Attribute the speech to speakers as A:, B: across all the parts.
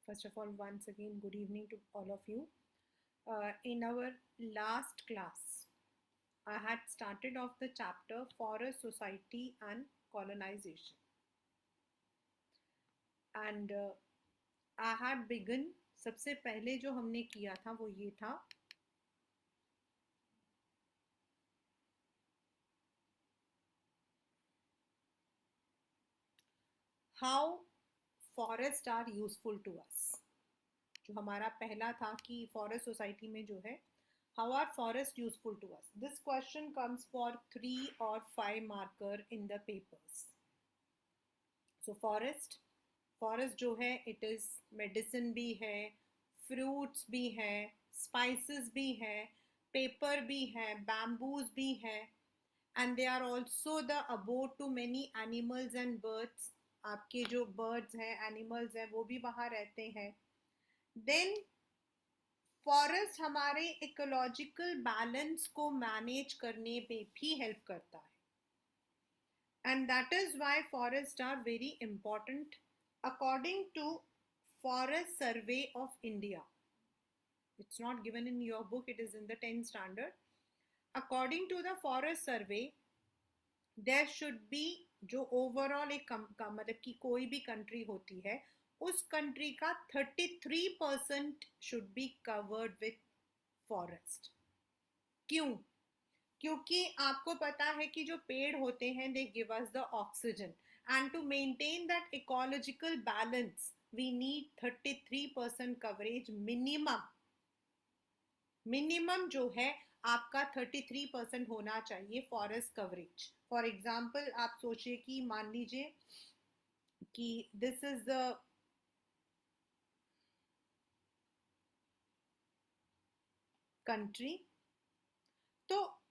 A: First of all, once again, good evening to all of you. In our last class, I had started off the chapter Forest Society and Colonization. And I had begun, सबसे पहले जो हमने किया था वो ये था how forests are useful to us. जो हमारा पहला था कि फॉरेस्ट सोसाइटी में जो है how are forests useful to us. This question comes for 3 or 5 marker in the papers. So forest जो है इट इज़ मेडिसिन भी है, फ्रूट्स भी है, स्पाइसेस भी है, पेपर भी है, बैम्बूज भी है, and they are also the abode to many animals and birds. आपके जो बर्ड्स हैं, एनिमल्स हैं, वो भी वहाँ रहते हैं. देन फॉरेस्ट हमारे इकोलॉजिकल बैलेंस को मैनेज करने में भी हेल्प करता है. And that is why forests are very important. According to Forest Survey of India, it's not given in your book, it is in the 10th standard. According to the Forest Survey, there should be जो overall एक मतलब कि कोई भी country होती है, उस country का 33% should be covered with forest. क्यों? क्योंकि आपको पता है कि जो पेड़ होते हैं they give us the oxygen, and to maintain that ecological balance we need 33% coverage minimum जो है आपका 33% होना चाहिए फॉरेस्ट कवरेज. फॉर एग्जाम्पल आप सोचिए कि मान लीजिए कि दिस इज द कंट्री, तो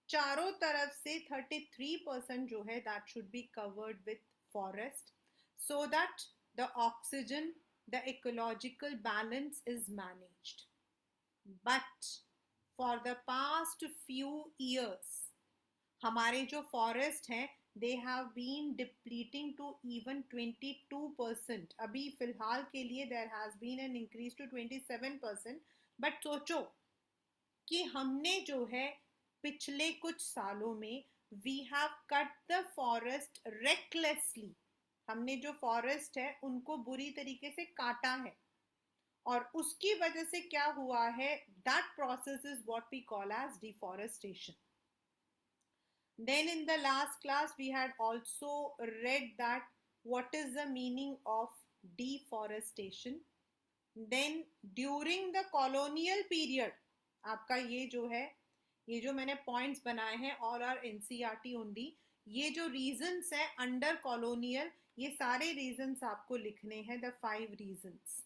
A: चारों तरफ से 33% जो है that should be covered with forest, so that the oxygen, the ecological balance is managed. But for the past few years हमारे जो फॉरेस्ट हैं they have been depleting to even 22%. अभी फिलहाल के लिए there has been an increase to 27%. But सोचो कि हमने जो है पिछले कुछ सालों में we have cut the forest recklessly. हमने जो फॉरेस्ट है उनको बुरी तरीके से काटा है, और उसकी वजह से क्या हुआ है, that process is what we call as deforestation. Then in the last class we had also read that what is the meaning of deforestation. Then during the colonial period, आपका ये जो है, ये जो मैंने पॉइंट्स बनाए हैं ऑल आर एनसीईआरटी ओनली, ये जो रीजंस है अंडर कॉलोनियल, ये सारे रीजंस आपको लिखने हैं, the 5 reasons.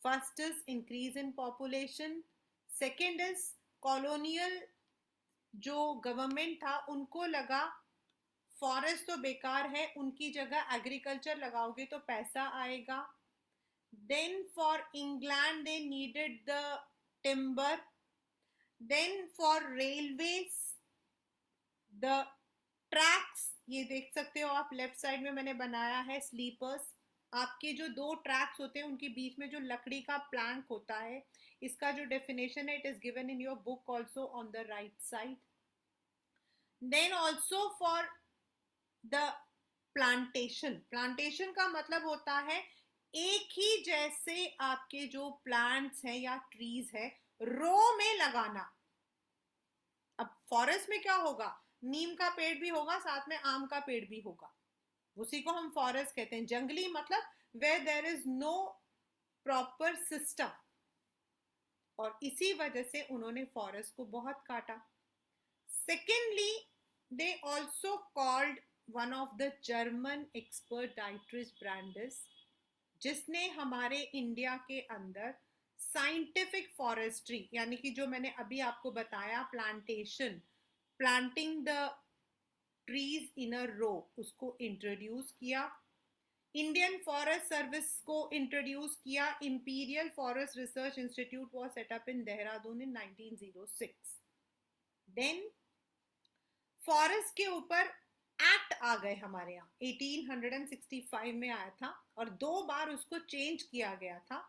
A: First is increase in population, second is colonial जो गवर्नमेंट था उनको लगा फॉरेस्ट तो बेकार है, उनकी जगह एग्रीकल्चर लगाओगे तो पैसा आएगा. Then for England they needed the timber. Then for railways the tracks, ये देख सकते हो आप लेफ्ट साइड में मैंने बनाया है स्लीपर्स. आपके जो 2 ट्रैक्स होते हैं उनके बीच में जो लकड़ी का प्लैंक होता है, इसका जो डेफिनेशन है it is given in your book also on the right side. Then also for the plantation का मतलब होता है एक ही जैसे आपके जो प्लांट्स हैं या ट्रीज है रो में लगाना. अब फॉरेस्ट में क्या होगा, नीम का पेड़ भी होगा, साथ में आम का पेड़ भी होगा, उसी को हम फॉरेस्ट कहते हैं. जंगली मतलब where there is no proper system, और इसी वजह से उन्होंने फॉरेस्ट को बहुत काटा. Secondly they also called one of the German expert Dietrich Brandis, जिसने हमारे इंडिया के अंदर साइंटिफिक फॉरेस्ट्री यानी कि जो मैंने अभी आपको बताया plantation, planting the trees in a row, उसको इंट्रोड्यूस किया. इंडियन फॉरेस्ट सर्विस को इंट्रोड्यूस किया. Imperial Forest Research Institute was set up in Dehradun in 1906. Then forest के ऊपर एक्ट आ गए हमारे यहाँ 1865 में आया था और 2 बार उसको चेंज किया गया था,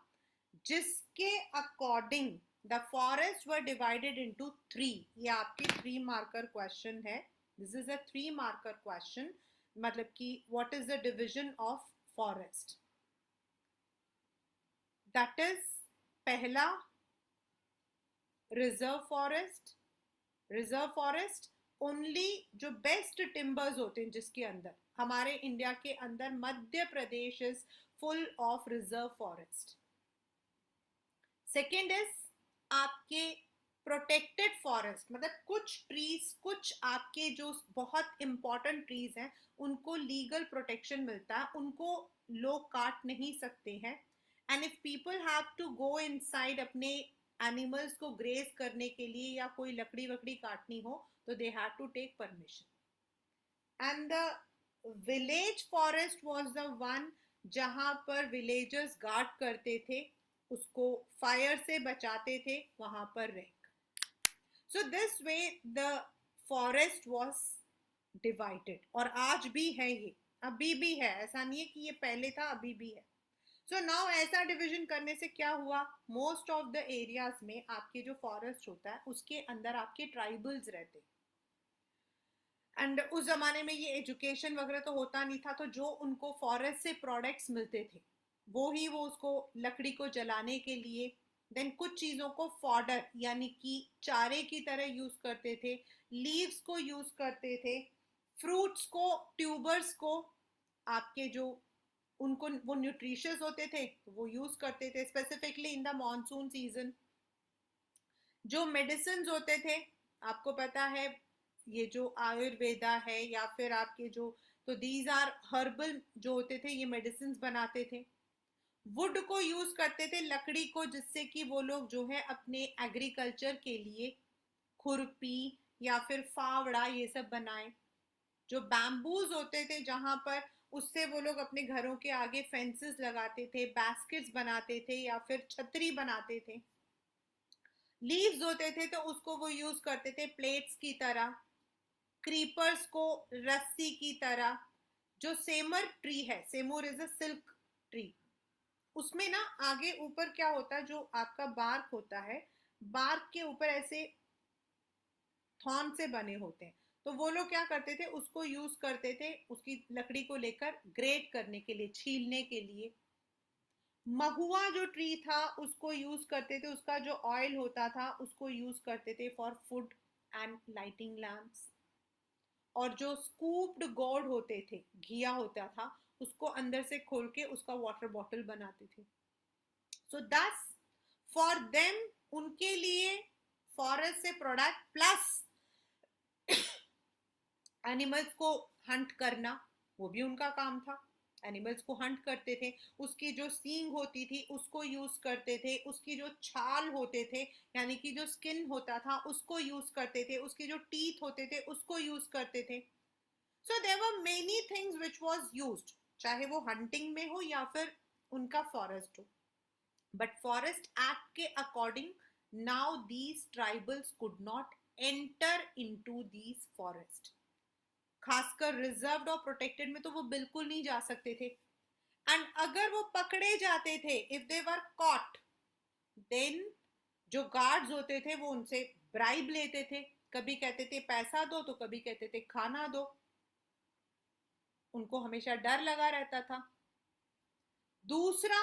A: जिसके according the forest were divided into 3। ये आपके 3 मार्कर क्वेश्चन है, this is a 3 marker question, मतलब कि what is the division of forest. That is पहला reserve forest. Reserve forest only जो बेस्ट टिम्बर्स होते हैं, जिसके अंदर हमारे इंडिया के अंदर Madhya Pradesh is full of reserve forest. Second is आपके प्रोटेक्टेड फॉरेस्ट, मतलब कुछ ट्रीज, कुछ आपके जो बहुत इंपॉर्टेंट ट्रीज हैं उनको लीगल प्रोटेक्शन मिलता है, उनको लोग काट नहीं सकते हैं। And if people have to go inside अपने एनिमल्स को ग्रेज करने के लिए या कोई लकड़ी वकड़ी काटनी हो तो they have to take permission. And the village forest was the one जहां पर विलेजर्स गार्ड करते थे, उसको फायर से बचाते थे वहां पर रहकर। So this way the forest was divided, और आज भी है, ये अभी भी है, ऐसा नहीं है कि ये पहले था, अभी भी है। सो नाउ ऐसा डिवीजन करने से क्या हुआ, मोस्ट ऑफ द एरियाज में आपके जो फॉरेस्ट होता है उसके अंदर आपके ट्राइबल्स रहते, एंड उस जमाने में ये एजुकेशन वगैरह तो होता नहीं था, तो जो उनको फॉरेस्ट से प्रोडक्ट्स मिलते थे वो ही वो उसको लकड़ी को जलाने के लिए, देन कुछ चीज़ों को फॉडर यानी कि चारे की तरह यूज करते थे, लीव्स को यूज करते थे, फ्रूट्स को, ट्यूबर्स को, आपके जो उनको वो न्यूट्रिशियस होते थे तो वो यूज करते थे specifically in the monsoon season. जो मेडिसिन होते थे, आपको पता है ये जो आयुर्वेदा है या फिर आपके जो, तो दीज आर हर्बल जो होते थे, ये मेडिसिन बनाते थे। वुड को यूज करते थे, लकड़ी को, जिससे कि वो लोग जो है अपने एग्रीकल्चर के लिए खुरपी या फिर फावड़ा ये सब बनाए। जो बैम्बूज होते थे जहां पर, उससे वो लोग अपने घरों के आगे फेंसेस लगाते थे, बास्केट्स बनाते थे या फिर छतरी बनाते थे। लीव्स होते थे तो उसको वो यूज करते थे प्लेट्स की तरह, क्रीपर्स को रस्सी की तरह। जो सेमर ट्री है, सेमर इज अ सिल्क ट्री, उसमें ना आगे ऊपर क्या होता है, जो आपका बार्क होता है, बार्क के ऊपर ऐसे थॉर्न से बने होते हैं, तो वो लोग क्या करते थे, उसको यूज करते थे उसकी लकड़ी को लेकर ग्रेट करने के लिए, छीलने के लिए। महुआ जो ट्री था उसको यूज करते थे, उसका जो ऑयल होता था उसको यूज करते थे for food and lighting lamps. और जो स्कूप्ड गोर्ड होते थे, घिया होता था, उसको अंदर से खोल के उसका वाटर बॉटल बनाते थे। सो दस फॉर देम, उनके लिए फॉरेस्ट से प्रोडक्ट प्लस एनिमल्स को हंट करना, वो भी उनका काम था। एनिमल्स को हंट करते थे, उसकी जो सींग होती थी उसको यूज करते थे, उसकी जो छाल होते थे यानी कि जो स्किन होता था उसको यूज करते थे, उसके जो टीथ होते थे उसको यूज करते थे। So there were many things which was used, चाहे वो हंटिंग में हो या फिर उनका फॉरेस्ट हो। बट फॉरेस्ट एक्ट के according now these tribals could not enter into these forest, खासकर रिजर्व्ड और प्रोटेक्टेड में तो वो बिल्कुल नहीं जा सकते थे। एंड अगर वो पकड़े जाते थे, if they were caught, then जो गार्ड्स होते थे वो उनसे ब्राइब लेते थे, कभी कहते थे पैसा दो तो कभी कहते थे खाना दो, उनको हमेशा डर लगा रहता था। दूसरा,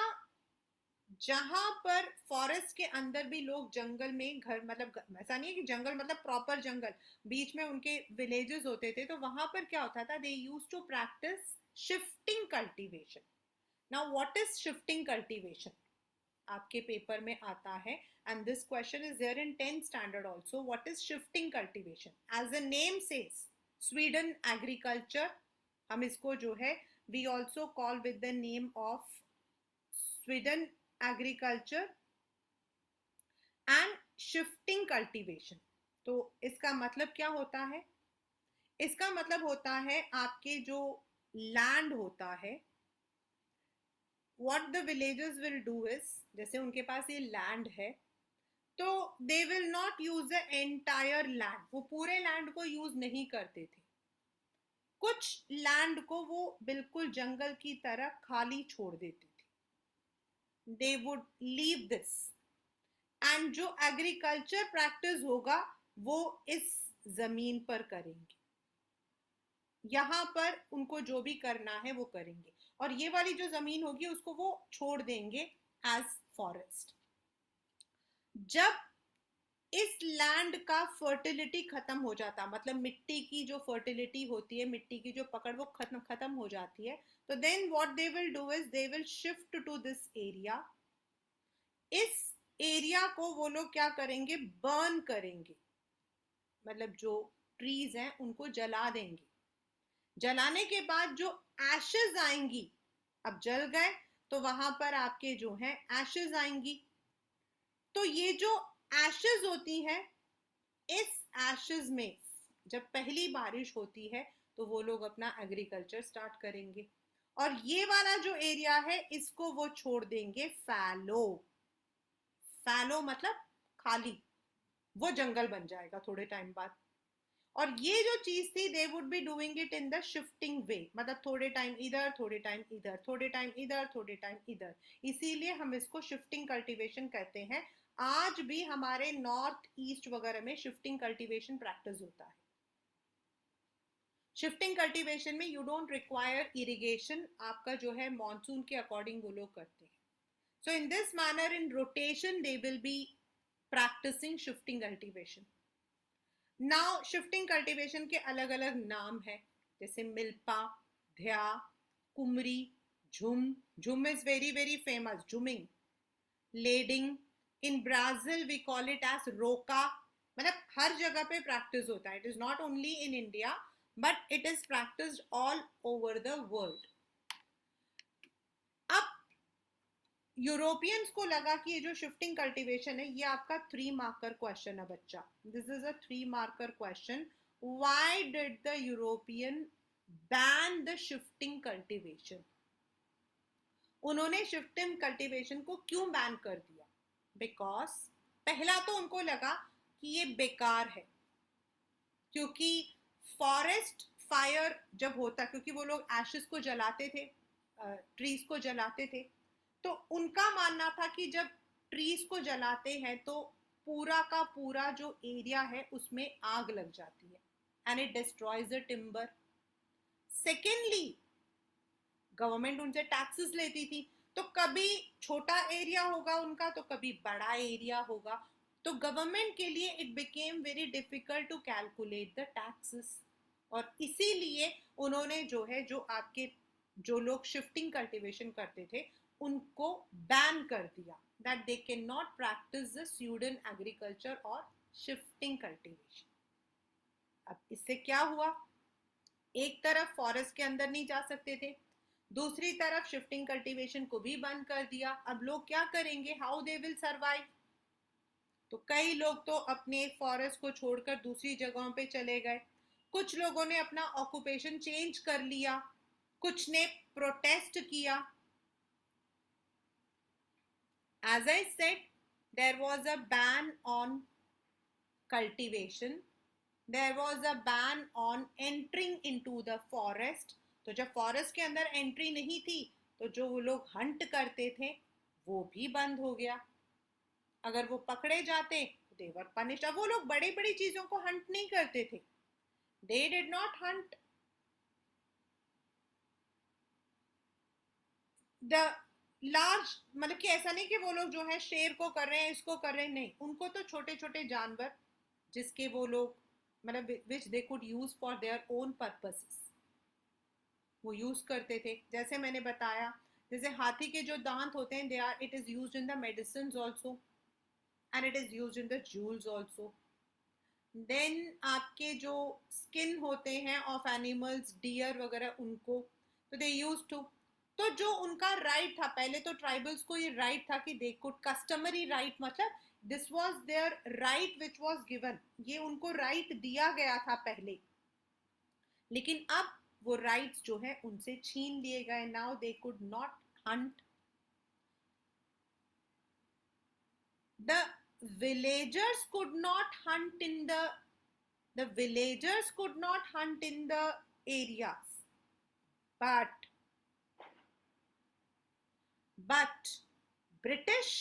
A: जहां पर फॉरेस्ट के अंदर भी लोग जंगल में घर, मतलब ऐसा नहीं है कि जंगल मतलब प्रॉपर जंगल, बीच में उनके विलेजेस होते थे, तो वहां पर क्या होता था, they use to practise shifting cultivation. Now what is shifting cultivation, आपके पेपर में आता है, and this question is there in 10th standard also. What is shifting cultivation? As the name says, swidden agriculture, हम इसको जो है we also call with the name of swidden agriculture and shifting cultivation. तो इसका मतलब क्या होता है? इसका मतलब होता है आपके जो लैंड होता है, what the villagers will do is, जैसे उनके पास ये लैंड है तो दे will not use the entire land, वो पूरे लैंड को यूज नहीं करते थे। कुछ लैंड को वो बिल्कुल जंगल की तरह खाली छोड़ देते थे. They would leave this, and जो एग्रीकल्चर प्रैक्टिस होगा वो इस जमीन पर करेंगे. यहां पर उनको जो भी करना है वो करेंगे, और ये वाली जो जमीन होगी उसको वो छोड़ देंगे एज फॉरेस्ट. जब इस लैंड का फर्टिलिटी खत्म हो जाता, मतलब मिट्टी की जो फर्टिलिटी होती है, मिट्टी की जो पकड़, वो खत्म हो जाती है, तो then what they will do is they will shift to this area. इस एरिया को वो लोग क्या करेंगे, बर्न करेंगे, मतलब जो ट्रीज हैं उनको जला देंगे. जलाने के बाद जो एशेज आएंगी, अब जल गए तो वहां पर आपके जो है एशेज आएंगी. तो ये जो एशेज होती है, इस एशेज में जब पहली बारिश होती है तो वो लोग अपना एग्रीकल्चर स्टार्ट करेंगे, और ये वाला जो एरिया है इसको वो छोड़ देंगे फैलो. फैलो मतलब खाली, वो जंगल बन जाएगा थोड़े टाइम बाद. और ये जो चीज थी, they would be doing it in the shifting way, मतलब थोड़े टाइम इधर, थोड़े टाइम इधर, थोड़े टाइम इधर, थोड़े टाइम इधर. इसीलिए हम इसको शिफ्टिंग कल्टीवेशन कहते हैं. आज भी हमारे नॉर्थ ईस्ट वगैरह में शिफ्टिंग कल्टीवेशन प्रैक्टिस होता है. शिफ्टिंग कल्टीवेशन में यू डोंट रिक्वायर इरिगेशन, आपका जो है मॉनसून के अकॉर्डिंग वो लोग करते हैं. So in this manner, in rotation, they will be practising shifting cultivation. Now shifting cultivation के अलग अलग नाम है, जैसे मिल्पा, ध्या, kumri, jhum. Jhum is very very famous, झुमिंग. लेडिंग, in Brazil we call it as रोका. मतलब हर जगह पे प्रैक्टिस होता है. It is not only in India, but it is practised all over the world. अब यूरोपियंस को लगा कि ये जो शिफ्टिंग कल्टीवेशन है ये आपका 3 मार्कर क्वेश्चन है बच्चा. This is a 3 marker question. Why did the European ban the shifting cultivation? उन्होंने शिफ्टिंग कल्टीवेशन को क्यों बैन कर दिया? बिकॉज पहला तो उनको लगा कि ये बेकार है, क्योंकि फॉरेस्ट फायर जब होता, क्योंकि वो लोग एशेस को जलाते थे, ट्रीज को जलाते थे, तो उनका मानना था कि जब ट्रीज को जलाते हैं तो पूरा का पूरा जो एरिया है उसमें आग लग जाती है, and it destroys the timber. Secondly, government उनसे टैक्सेस लेती थी, तो कभी छोटा एरिया होगा उनका तो कभी बड़ा एरिया होगा, तो गवर्नमेंट के लिए it became very difficult to calculate the taxes. और इसीलिए उन्होंने जो है, जो आपके जो लोग शिफ्टिंग कल्टीवेशन करते थे उनको बैन कर दिया, that they can not practise the swidden agriculture or shifting cultivation. अब इससे क्या हुआ, एक तरफ फॉरेस्ट के अंदर नहीं जा सकते थे, दूसरी तरफ शिफ्टिंग कल्टीवेशन को भी बंद कर दिया. अब लोग क्या करेंगे, हाउ दे विल सरवाइव? तो कई लोग तो अपने फॉरेस्ट को छोड़कर दूसरी जगहों पे चले गए, कुछ लोगों ने अपना ऑक्यूपेशन चेंज कर लिया, कुछ ने प्रोटेस्ट किया. As I said, there was a ban on cultivation, there was a ban on entering into the forest. तो जब फॉरेस्ट के अंदर एंट्री नहीं थी तो जो वो लोग हंट करते थे वो भी बंद हो गया. अगर वो पकड़े जाते तो दे वर पनिश्ड. अब वो लोग बड़ी बड़ी चीजों को हंट नहीं करते थे, दे did not Hunt the large, मतलब कि ऐसा नहीं कि वो लोग जो है शेर को कर रहे हैं, इसको कर रहे हैं, नहीं, उनको तो छोटे छोटे जानवर जिसके वो लोग, मतलब which they could use for their own purposes, वो यूज करते थे. जैसे मैंने बताया, जैसे हाथी के जो दांत होते हैं, they are, it is used in the medicine also, and it is used in the jewels also. Then आपके जो स्किन होते हैं ऑफ एनिमल्स, डियर वगैरह, उनको तो दे यूज टू. तो जो उनका राइट था, पहले तो ट्राइबल्स को ये राइट था कि दे कुड, कस्टमरी राइट, मतलब this was their right which was given, ये उनको राइट दिया गया था पहले, लेकिन अब वो राइट्स जो है उनसे छीन लिए गए. Now they could not Hunt. The villagers could not hunt in the villagers could not hunt in the areas. But British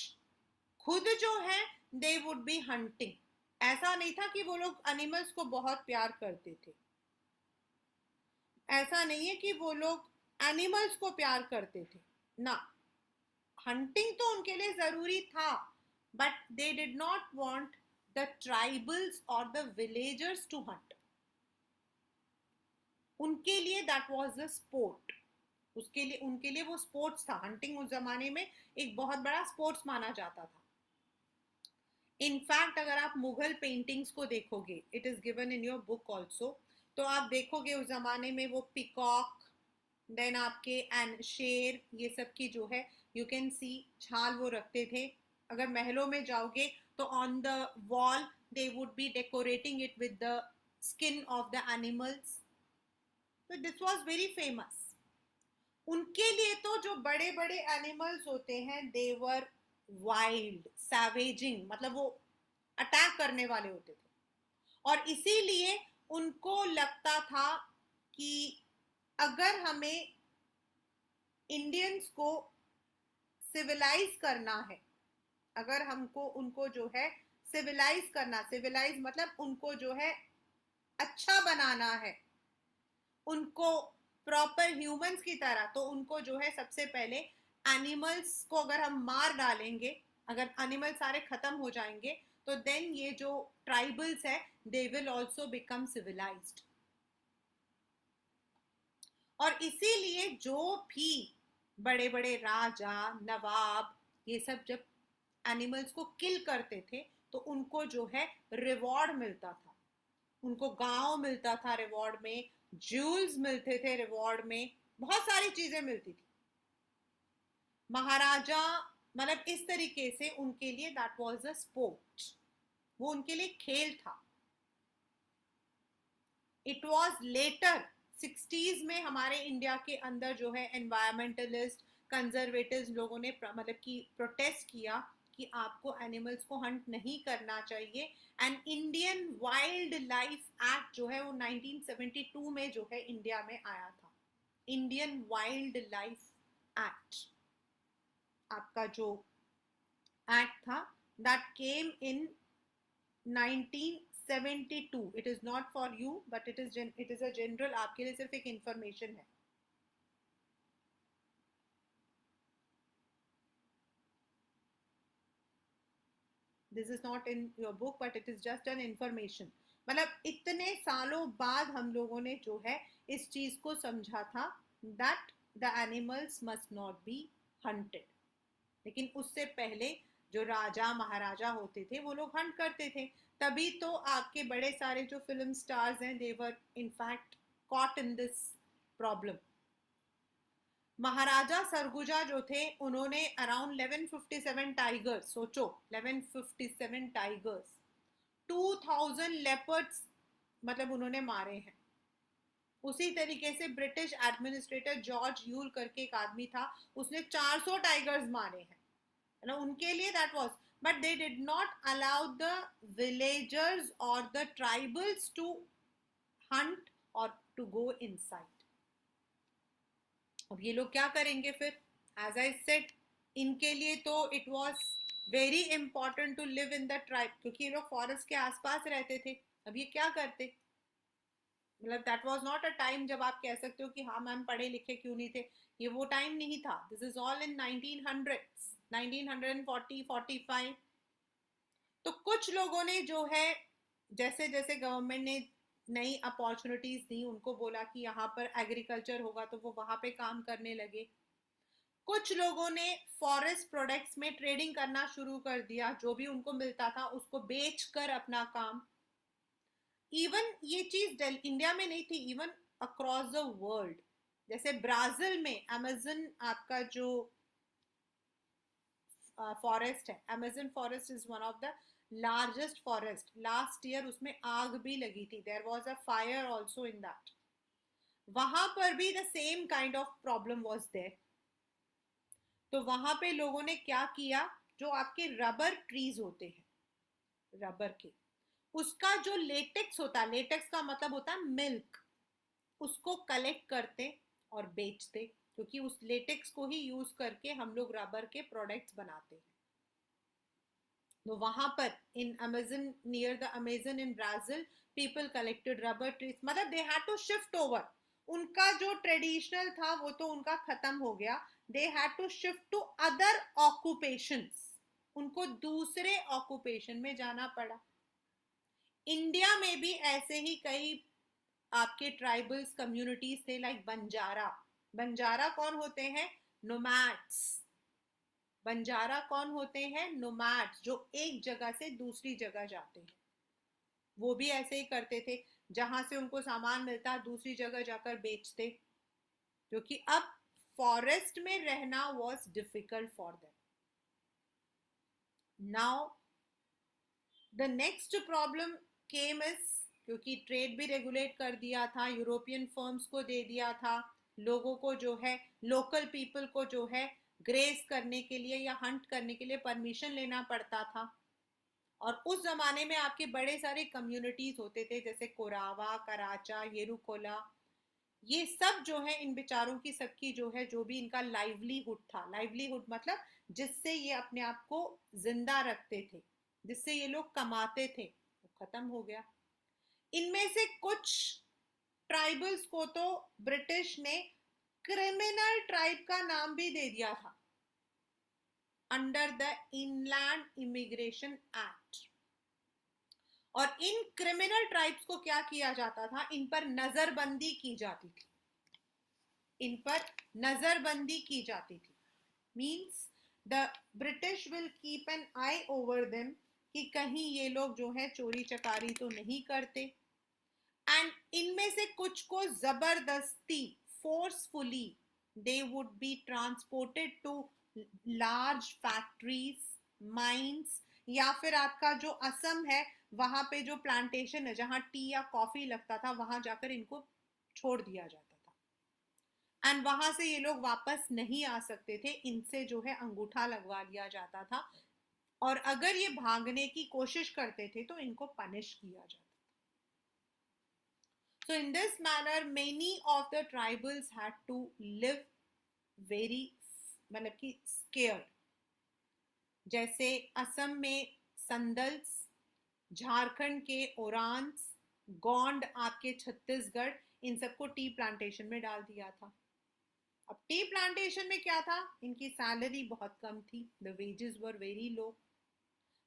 A: खुद जो है they would be hunting. ऐसा नहीं था कि वो लोग एनिमल्स को बहुत प्यार करते थे, ऐसा नहीं है कि वो लोग एनिमल्स को प्यार करते थे ना, हंटिंग तो उनके लिए जरूरी था, but they did not want the tribals और द विलेजर्स टू हंट. उनके लिए दैट वाज द स्पोर्ट. उसके लिए उनके लिए वो स्पोर्ट्स था. हंटिंग उस जमाने में एक बहुत बड़ा स्पोर्ट्स माना जाता था. इनफैक्ट अगर आप मुगल पेंटिंग्स को देखोगे, it is given in your book also, तो आप देखोगे उस जमाने में वो पिकॉक, देन आपके एंड शेर, ये सब की जो है यू कैन सी छाल वो रखते थे. अगर महलों में जाओगे तो on the wall they would B decorating it with the skin of the animals. तो दिस वाज वेरी फेमस. उनके लिए तो जो बड़े बड़े एनिमल्स होते हैं दे वर वाइल्ड, सैवेजिंग, मतलब वो अटैक करने वाले होते थे. और इसीलिए उनको लगता था कि अगर हमें इंडियंस को सिविलाइज करना है, अगर हमको उनको जो है सिविलाइज करना, सिविलाइज मतलब उनको जो है अच्छा बनाना है, उनको प्रॉपर ह्यूमंस की तरह, तो उनको जो है सबसे पहले एनिमल्स को अगर हम मार डालेंगे, अगर एनिमल सारे खत्म हो जाएंगे, तो देन ये जो ट्राइबल्स है they will also become civilised. और इसीलिए जो भी बड़े बड़े राजा, नवाब, ये सब जब एनिमल्स को किल करते थे तो उनको जो है रिवॉर्ड मिलता था. उनको गांव मिलता था रिवॉर्ड में, ज्यूल्स मिलते थे रिवॉर्ड में, बहुत सारी चीजें मिलती थी. महाराजा मतलब इस तरीके से उनके लिए दैट वाज अ स्पोर्ट. वो उनके लिए खेल था. इट वाज लेटर 60s में हमारे इंडिया के अंदर जो है एनवायरमेंटलिस्ट, कंजर्वेटिव लोगों ने मतलब कि प्रोटेस्ट किया कि आपको एनिमल्स को हंट नहीं करना चाहिए. And Indian wild life act जो है वो 1972 में जो है इंडिया में आया था. इंडियन वाइल्ड लाइफ एक्ट, आपका जो एक्ट था, that came in 1972. It is not for you, but it is a general, आपके लिए सिर्फ एक इंफॉर्मेशन है. This is not in your book, but it is just an information. मतलब इतने सालों बाद हम लोगों ने जो है इस चीज को समझा था that the animals must not be hunted. लेकिन उससे पहले जो राजा महाराजा होते थे वो लोग हंट करते थे. तभी तो आपके बड़े सारे जो फिल्म स्टार्स हैं they were in fact caught in this problem. Maharaja Surguja जो थे उन्होंने अराउंड 1157 टाइगर्स, सोचो 1157 टाइगर्स, 2000 लेपर्ड्स मतलब उन्होंने मारे हैं. उसी तरीके से ब्रिटिश एडमिनिस्ट्रेटर जॉर्ज यूल करके एक आदमी था, उसने 400 टाइगर्स मारे हैं. उनके लिए that was, but they did not allow the villagers or the tribals to hunt or to go inside. अब ये लोग क्या करेंगे फिर? एज आई सेड, इनके लिए तो it was very important to live in the tribe, क्योंकि ये लोग फॉरेस्ट के आसपास रहते थे. अब ये क्या करते? मतलब that was not a time जब आप कह सकते हो कि हाँ मैम पढ़े लिखे क्यों नहीं थे. ये वो टाइम नहीं था. This is all in 1900s, 1940, 45. तो कुछ लोगों ने जो है जैसे जैसे गवर्नमेंट ने नई अपॉर्चुनिटीज दी, उनको बोला कि यहाँ पर एग्रीकल्चर होगा, तो वो वहां पे काम करने लगे. कुछ लोगों ने फॉरेस्ट प्रोडक्ट्स में ट्रेडिंग करना शुरू कर दिया, जो भी उनको मिलता था उसको बेचकर अपना काम. इवन ये चीज इंडिया में नहीं थी, इवन अक्रॉस द वर्ल्ड. जैसे ब्राजील में अमेजन, आपका जो फॉरेस्ट है, Amazon forest is one of the largest forest. Last year उसमें आग भी लगी थी. There was a fire also in that. वहां पर भी the same kind of problem was there. तो वहां पे लोगों ने क्या किया, जो आपके रबर ट्रीज होते हैं, रबर के, उसका जो लेटेक्स होता है, लेटेक्स का मतलब होता है मिल्क, उसको कलेक्ट करते और बेचते, क्योंकि उस लेटेक्स को ही यूज करके हम लोग रबर के प्रोडक्ट्स बनाते हैं। तो वहां पर in Amazon, near the Amazon in Brazil, people collected rubber trees, मतलब they had to shift over. उनका जो ट्रेडिशनल था वो तो उनका खत्म हो गया, they had to shift to other occupations, उनको दूसरे ऑक्यूपेशन में जाना पड़ा। इंडिया में भी ऐसे ही कई आपके ट्राइबल्स कम्युनिटीज थे, लाइक बंजारा। बंजारा कौन होते हैं? नोमैड्स। बंजारा कौन होते हैं? नोमैड्स, जो एक जगह से दूसरी जगह जाते हैं। वो भी ऐसे ही करते थे, जहां से उनको सामान मिलता दूसरी जगह जाकर बेचते, क्योंकि अब फॉरेस्ट में रहना was difficult for them. Now the next problem came is, क्योंकि ट्रेड भी रेगुलेट कर दिया था, यूरोपियन फर्म्स को दे दिया था, लोगों को जो है, लोकल पीपल को जो है ग्रेस करने के लिए या हंट करने के लिए परमिशन लेना पड़ता था। और उस जमाने में आपके बड़े सारे कम्युनिटीज होते थे, जैसे कोरावा, कराचा, येरुकोला, ये सब जो है इन बेचारों की सबकी जो है, जो भी इनका लाइवलीहुड था, लाइवलीहुड मतलब जिससे ये अपने आप को जिंदा रखते थे, जिससे ये लोग कमाते थे, वो खत्म हो गया। इनमें से कुछ ट्राइबल्स को तो ब्रिटिश ने क्रिमिनल ट्राइब का नाम भी दे दिया था, under the inland immigration act. और इन क्रिमिनल ट्राइब्स को क्या किया जाता था? इन पर नजरबंदी की जाती थी, इन पर नजरबंदी की जाती थी। Means the British will keep an I over them, कि कहीं ये लोग जो है चोरी चकारी तो नहीं करते। एंड इनमें से कुछ को जबरदस्ती, forcefully, they would be transported to large factories, mines, या फिर आपका जो असम है वहां पे जो प्लांटेशन है जहां टी या कॉफी लगता था, वहां जाकर इनको छोड़ दिया जाता था। एंड वहां से ये लोग वापस नहीं आ सकते थे, इनसे जो है अंगूठा लगवा लिया जाता था, और अगर ये भागने की कोशिश करते थे तो इनको पनिश किया जाता। So in this manner, many of the tribals had to live very, मतलब कि scared। जैसे असम में संदल्स, झारखंड के ओरांस, गोंड आपके छत्तीसगढ़, इन सबको टी प्लांटेशन में डाल दिया था। अब टी प्लांटेशन में क्या था? इनकी सैलरी बहुत कम थी, the wages were very low,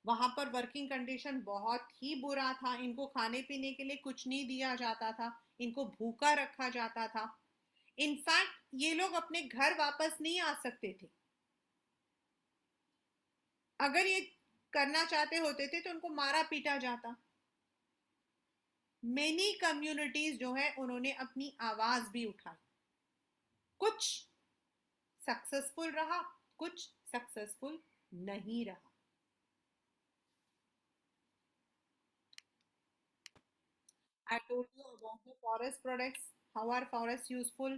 A: वहां पर वर्किंग कंडीशन बहुत ही बुरा था, इनको खाने पीने के लिए कुछ नहीं दिया जाता था, इनको भूखा रखा जाता था। इनफैक्ट ये लोग अपने घर वापस नहीं आ सकते थे, अगर ये करना चाहते होते थे तो उनको मारा पीटा जाता। मेनी कम्युनिटीज जो है उन्होंने अपनी आवाज भी उठाई, कुछ सक्सेसफुल रहा, कुछ सक्सेसफुल नहीं रहा। I told you about the forest products. How are forests useful?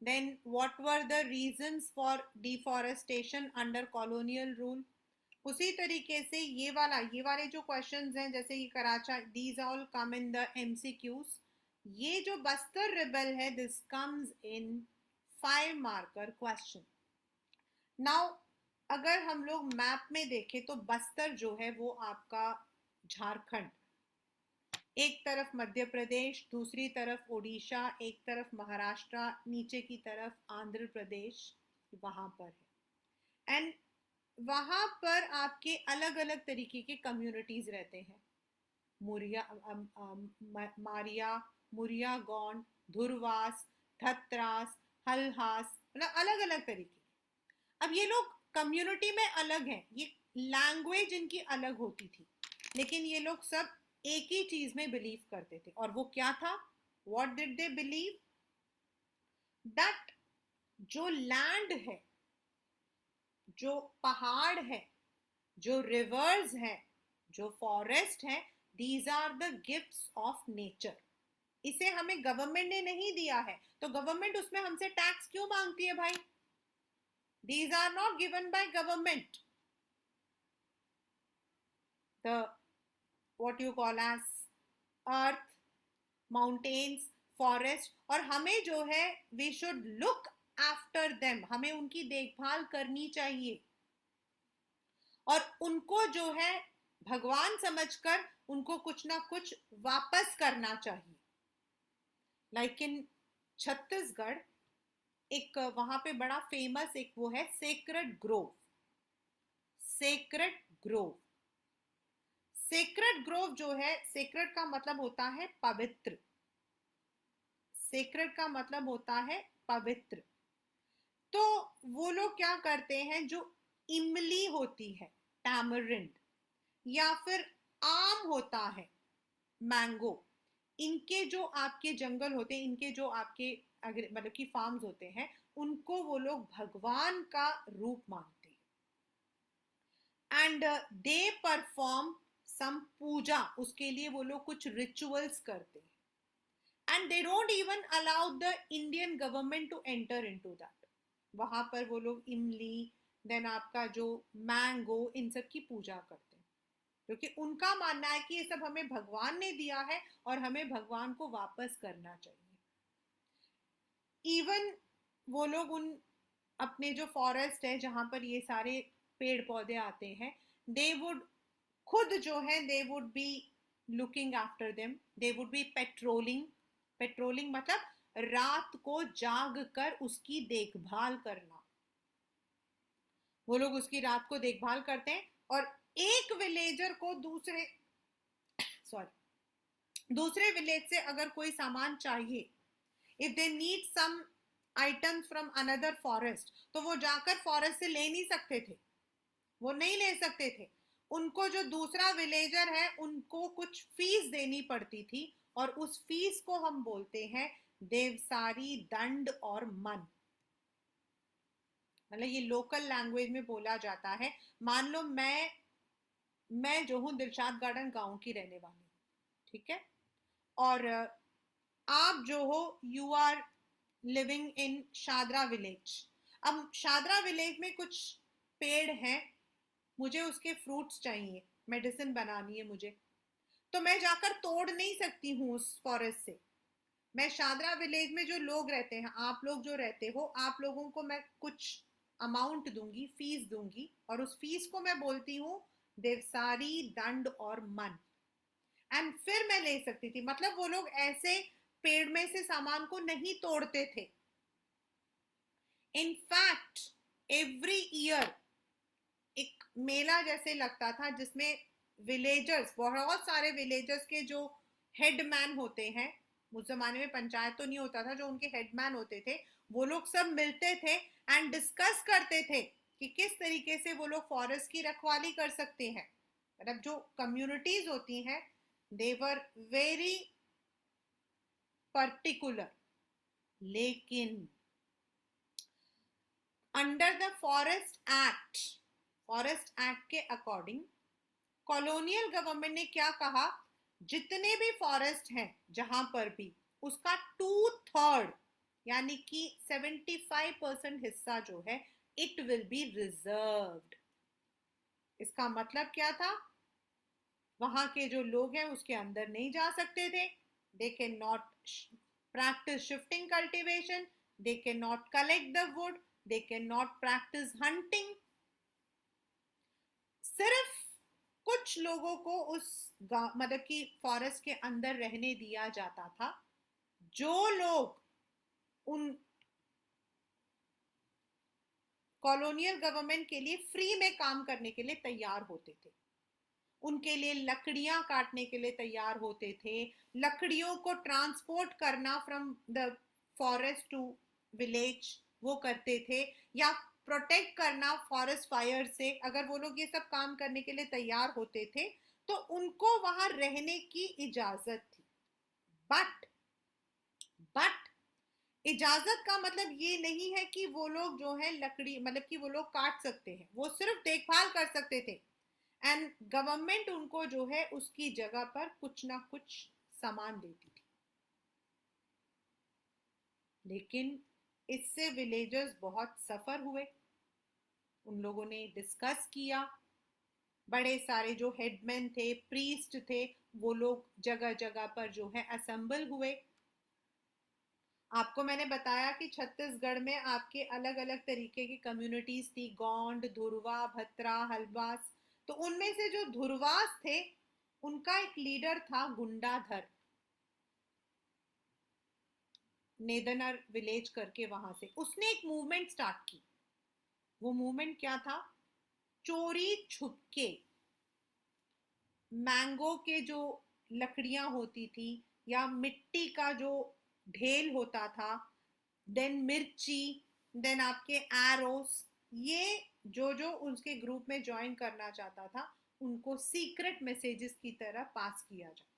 A: Then, what were the reasons for deforestation under colonial rule? उसी तरीके से ये वाले जो क्वेश्चंस हैं, जैसे ये कराचा, these all come in the MCQs. ये जो बस्तर रिबल है, this comes in 5 marker question. Now अगर हम लोग मैप में देखें तो बस्तर जो है वो आपका झारखंड, एक तरफ मध्य प्रदेश, दूसरी तरफ उड़ीसा, एक तरफ महाराष्ट्र, नीचे की तरफ आंध्र प्रदेश, वहां पर है। एंड वहां पर आपके अलग अलग तरीके के कम्युनिटीज रहते हैं, मुरिया, मारिया, मुरिया गौंड, धुरवास, धतरास, हल्हास, मतलब अलग अलग तरीके। अब ये लोग कम्युनिटी में अलग हैं, ये लैंग्वेज इनकी अलग होती थी, लेकिन ये लोग सब एक ही चीज में बिलीव करते थे, और वो क्या था? What did they believe? That जो लैंड है, जो पहाड़ है, जो रिवर्स है, जो फॉरेस्ट है, these are the gifts of nature. इसे हमें गवर्नमेंट ने नहीं दिया है, तो गवर्नमेंट उसमें हमसे टैक्स क्यों मांगती है भाई? These are not given by government. The what you call as earth, mountains, forest, और हमें जो है we should look after them, हमें उनकी देखभाल करनी चाहिए और उनको जो है भगवान समझकर उनको कुछ ना कुछ वापस करना चाहिए। लाइक इन छत्तीसगढ़ एक वहां पे बड़ा फेमस एक वो है sacred Grove. Sacred Grove, sacred Grove जो है, सेक्रेड का मतलब होता है पवित्र, सेक्रेड का मतलब होता है पवित्र। तो वो लोग क्या करते हैं, जो इमली होती है, टैमरिंड, या फिर आम होता है, मैंगो, इनके जो आपके जंगल होते हैं, इनके जो आपके मतलब कि फार्म्स होते हैं, उनको वो लोग भगवान का रूप मानते हैं एंड दे परफॉर्म सम पूजा, उसके लिए वो लोग कुछ रिचुअल्स करते हैं and they don't even allow the Indian government to enter into that. वहां पर वो लोग इमली, देन आपका जो मैंगो, इन सब की पूजा करते हैं, क्योंकि उनका मानना है कि ये सब हमें भगवान ने दिया है और हमें भगवान को वापस करना चाहिए। इवन वो लोग उन अपने जो फॉरेस्ट है जहां पर ये सारे पेड़ पौधे आते हैं, दे वुड खुद जो है दे would be looking after them, they would B patrolling. Patrolling मतलब रात को जाग कर उसकी देखभाल करना, वो लोग उसकी रात को देखभाल करते हैं और एक विलेजर को दूसरे विलेज से अगर कोई सामान चाहिए, if they need some items from another forest, तो वो जाकर फॉरेस्ट से ले नहीं सकते थे, वो नहीं ले सकते थे। उनको जो दूसरा विलेजर है उनको कुछ फीस देनी पड़ती थी और उस फीस को हम बोलते हैं देवसारी, दंड और मन। मतलब ये लोकल लैंग्वेज में बोला जाता है। मान लो मैं जो हूँ दिलशाद गार्डन गांव की रहने वाली हूँ, ठीक है, और आप जो हो you are living in Shadra village. अब शादरा विलेज में कुछ पेड़ हैं, मुझे उसके फ्रूट्स चाहिए, मेडिसिन बनानी है मुझे, तो मैं जाकर तोड़ नहीं सकती हूँ उस फॉरेस्ट से। मैं शादरा विलेज में जो लोग रहते हैं, आप लोग जो रहते हो, आप लोगों को मैं कुछ अमाउंट दूंगी, फीस दूंगी, और उस फीस को मैं बोलती हूँ देवसारी, दंड और मन, एंड फिर मैं ले सकती थी। मतलब वो लोग ऐसे पेड़ में से सामान को नहीं तोड़ते थे। इनफैक्ट एवरी ईयर एक मेला जैसे लगता था जिसमें विलेजर्स, बहुत सारे विलेजर्स के जो हेडमैन होते हैं, उस जमाने में पंचायत तो नहीं होता था, जो उनके हेडमैन होते थे, वो लोग सब मिलते थे एंड डिस्कस करते थे कि किस तरीके से वो लोग फॉरेस्ट की रखवाली कर सकते हैं। मतलब जो कम्युनिटीज होती हैं, दे वर वेरी पर्टिकुलर। लेकिन अंडर द फॉरेस्ट एक्ट के अकॉर्डिंग कॉलोनियल गवर्नमेंट ने क्या कहा, जितने भी फॉरेस्ट हैं जहां पर भी, उसका 2/3 यानी कि 75% हिस्सा जो है इट विल बी रिजर्व्ड। इसका मतलब क्या था, वहां के जो लोग हैं उसके अंदर नहीं जा सकते थे, दे can not practice shifting cultivation, they cannot collect the wood, they cannot practice hunting। सिर्फ कुछ लोगों को उस मतलब कि फॉरेस्ट के अंदर रहने दिया जाता था, जो लोग उन कॉलोनियल गवर्नमेंट के लिए फ्री में काम करने के लिए तैयार होते थे, उनके लिए लकड़ियां काटने के लिए तैयार होते थे, लकड़ियों को ट्रांसपोर्ट करना from the forest to village वो करते थे, या प्रोटेक्ट करना फॉरेस्ट फायर से। अगर वो लोग ये सब काम करने के लिए तैयार होते थे तो उनको वहां रहने की इजाजत थी। बट इजाजत का मतलब ये नहीं है कि वो लोग जो है लकड़ी, मतलब कि वो लोग काट सकते हैं, वो सिर्फ देखभाल कर सकते थे एंड गवर्नमेंट उनको जो है उसकी जगह पर कुछ ना कुछ सामान देती थी। लेकिन इससे विलेजर्स बहुत सफर हुए। उन लोगों ने डिस्कस किया, बड़े सारे जो हेडमैन थे, प्रीस्ट थे, वो लोग जगह जगह पर जो है असेंबल हुए आपको मैंने बताया कि छत्तीसगढ़ में आपके अलग अलग तरीके की कम्युनिटीज थी, गोंड, धुरवा, भत्रा, हलवास। तो उनमें से जो धुरवास थे, उनका एक लीडर था गुंडाधर, नेदनर विलेज करके, वहां से उसने एक मूवमेंट स्टार्ट की। वो मूवमेंट क्या था? चोरी छुपके मैंगो के जो लकड़ियां होती थी, या मिट्टी का जो ढेल होता था, देन मिर्ची, देन आपके एरोस, ये जो जो उसके ग्रुप में ज्वाइन करना चाहता था, उनको सीक्रेट मैसेजेस की तरह पास किया जाता था।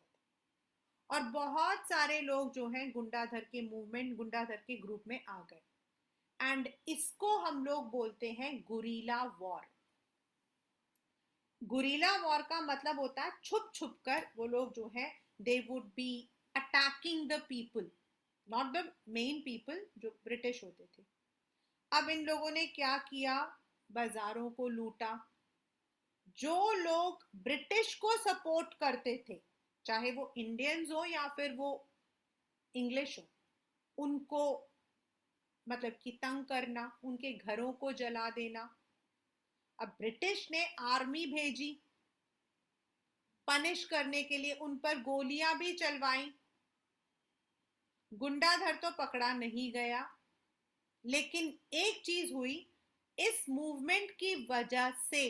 A: और बहुत सारे लोग जो हैं गुंडाधर के मूवमेंट, गुंडाधर के ग्रुप में आ गए। एंड इसको हम लोग बोलते हैं गुरीला वॉर। गुरीला वॉर का मतलब होता है छुप छुप कर वो लोग जो है, दे would B attacking the people, not the main people जो ब्रिटिश होते थे। अब इन लोगों ने क्या किया? बाजारों को लूटा। जो लोग ब्रिटिश को सपोर्ट करते थे, चाहे वो इंडियंस हो या फिर वो इंग्लिश हो, उनको मतलब कि तंग करना, उनके घरों को जला देना। अब ब्रिटिश ने आर्मी भेजी पनिश करने के लिए, उन पर गोलियां भी चलवाई। गुंडाधर तो पकड़ा नहीं गया, लेकिन एक चीज हुई, इस मूवमेंट की वजह से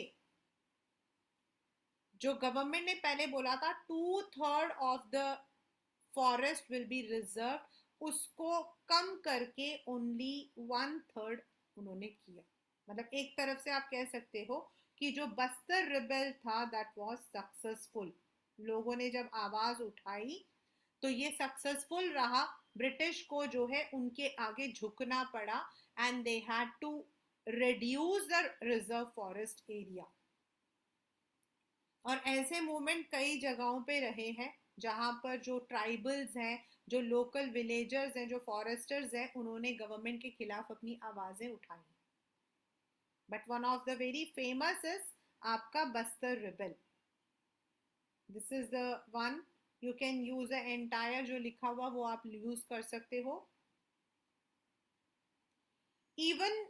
A: जो गवर्नमेंट ने पहले बोला था 2/3 of the forest will be reserve, उसको कम करके ओनली 1/3 उन्होंने किया। मतलब एक तरफ से आप कह सकते हो कि जो बस्तर रिबेल था, दैट वाज सक्सेसफुल। लोगों ने जब आवाज उठाई तो ये सक्सेसफुल रहा। ब्रिटिश को जो है उनके आगे झुकना पड़ा, and they had to reduce the reserve forest area. और ऐसे मूवमेंट कई जगहों पे रहे हैं, जहां पर जो ट्राइबल्स हैं, जो लोकल विलेजर्स हैं, जो फॉरेस्टर्स हैं, उन्होंने गवर्नमेंट के खिलाफ अपनी आवाजें उठाई। But one of the very famous is आपका Bastar rebel. This is the one, you can use the entire जो लिखा हुआ वो आप यूज कर सकते हो। इवन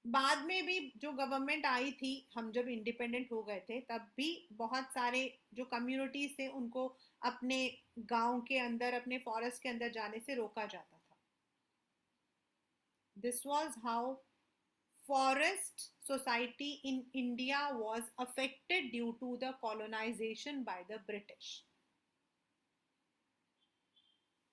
A: बाद में भी जो गवर्नमेंट आई थी, हम जब इंडिपेंडेंट हो गए थे, तब भी बहुत सारे जो कम्युनिटीज थे उनको अपने गांव के अंदर, अपने फॉरेस्ट के अंदर जाने से रोका जाता था। This was how forest society in India was affected due to the colonization by the British।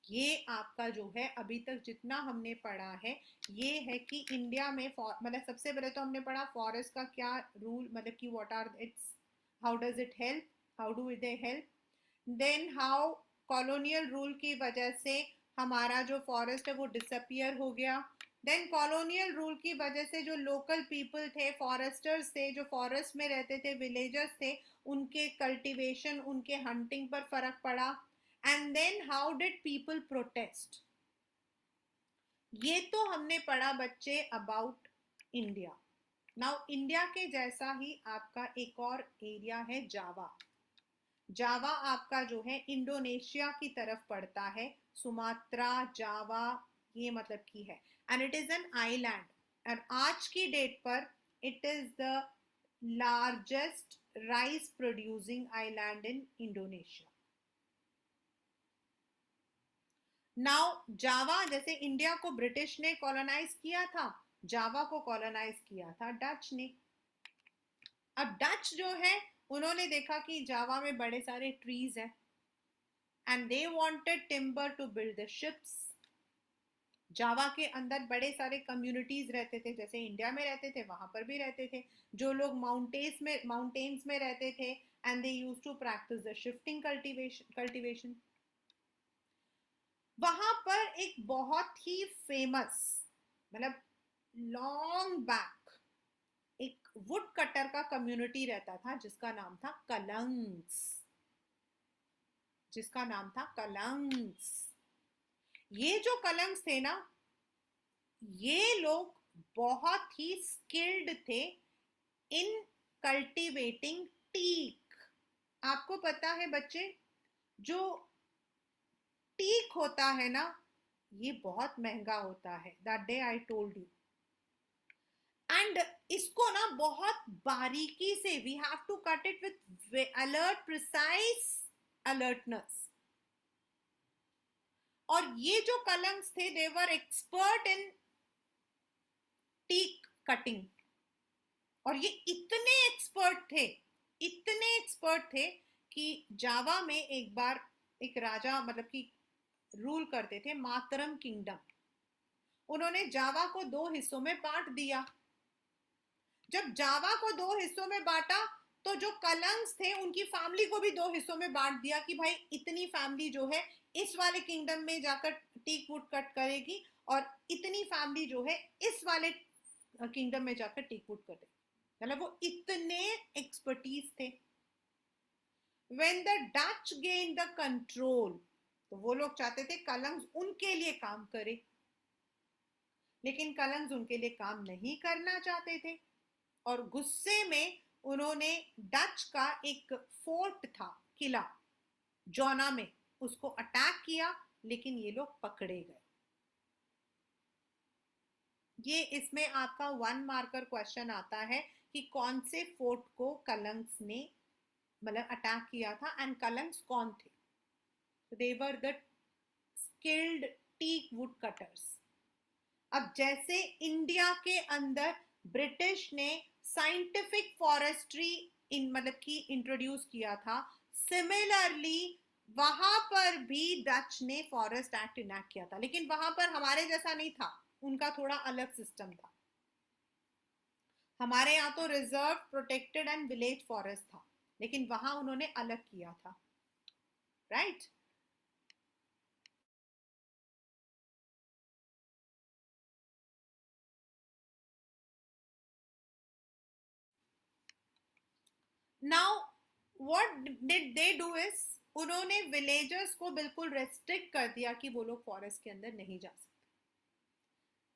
A: ये आपका जो है अभी तक जितना हमने पढ़ा है, ये है कि इंडिया में मतलब सबसे पहले तो हमने पढ़ा फॉरेस्ट का क्या रूल, मतलब कि what are its, how does it help, how do they help, then how colonial rule की वजह से हमारा जो फॉरेस्ट है वो डिसअपियर हो गया। देन कॉलोनियल रूल की वजह से जो लोकल पीपल थे, फॉरेस्टर्स थे, जो फॉरेस्ट में रहते थे, विलेजर्स थे, उनके कल्टीवेशन, उनके हंटिंग पर फर्क पड़ा। And then how did people protest. ये तो हमने पढ़ा बच्चे अबाउट इंडिया। नाउ इंडिया के जैसा ही आपका एक और एरिया है, जावा। जावा आपका जो है इंडोनेशिया की तरफ पड़ता है, सुमात्रा, जावा, ये मतलब की है। And it is an island, एंड आज की डेट पर it is the largest rice producing island in Indonesia. Now Java, जैसे इंडिया को ब्रिटिश ने कॉलोनाइज किया था, जावा को कॉलोनाइज किया था डच ने। अब डच जो है, उन्होंने देखा कि जावा में बड़े सारे ट्रीज हैं, and they wanted timber to build the ships. Java के अंदर बड़े सारे कम्युनिटीज रहते थे, जैसे इंडिया में रहते थे वहां पर भी रहते थे। जो लोग माउंटेन्स में रहते थे, and they use to practice the shifting cultivation. वहां पर एक बहुत ही फेमस, मतलब लॉन्ग बैक, एक वुड कटर का कम्युनिटी रहता था, जिसका नाम था कलंग्स, जिसका नाम था कलंग्स। ये जो कलंग्स थे ना, ये लोग बहुत ही स्किल्ड थे इन कल्टीवेटिंग टीक। आपको पता है बच्चे, जो टीक होता है ना, ये बहुत महंगा होता है, that day I told you. And इसको ना बहुत बारीकी से we have to cut it with alert precise alertness. और ये जो कलंग्स थे they were expert in teak cutting. और ये इतने एक्सपर्ट थे कि जावा में एक बार एक राजा मतलब कि रूल करते थे, मातरम किंगडम। उन्होंने जावा को 2 हिस्सों में बांट दिया। जब जावा को 2 हिस्सों में बांटा तो जो कलंग्स थे उनकी फैमिली को भी 2 हिस्सों में बांट दिया कि भाई इतनी फैमिली जो है इस वाले किंगडम में जाकर टीक वुड कट करेगी और इतनी फैमिली जो है इस वाले किंगडम में जाकर टीक वुड करेगी। मतलब वो इतने एक्सपर्टीज थे। When the Dutch gained the control, तो वो लोग चाहते थे कलंग्स उनके लिए काम करे, लेकिन कलंग्स उनके लिए काम नहीं करना चाहते थे। और गुस्से में उन्होंने डच का एक फोर्ट था, किला जॉना में, उसको अटैक किया, लेकिन ये लोग पकड़े गए। ये इसमें आपका 1 मार्कर क्वेश्चन आता है कि कौन से फोर्ट को कलंग्स ने मतलब अटैक किया था एंड कलंग्स कौन थे। They were the skilled teak wood cutters. अब जैसे इंडिया के अंदर ब्रिटिश ने साइंटिफिक फॉरेस्ट्री इन मतलब कि इंट्रोड्यूस किया था, सिमिलरली वहां पर भी डच ने फॉरेस्ट एक्ट इनैक्ट किया था, लेकिन वहां पर हमारे जैसा नहीं था, उनका थोड़ा अलग सिस्टम था। हमारे यहाँ तो reserve, protected and village forest था, लेकिन वहां उन्होंने अलग किया था, right? Now what did they do is, उन्होंने विलेजर्स को बिल्कुल रेस्ट्रिक्ट कर दिया कि वो लोग फॉरेस्ट के अंदर नहीं जा सकते।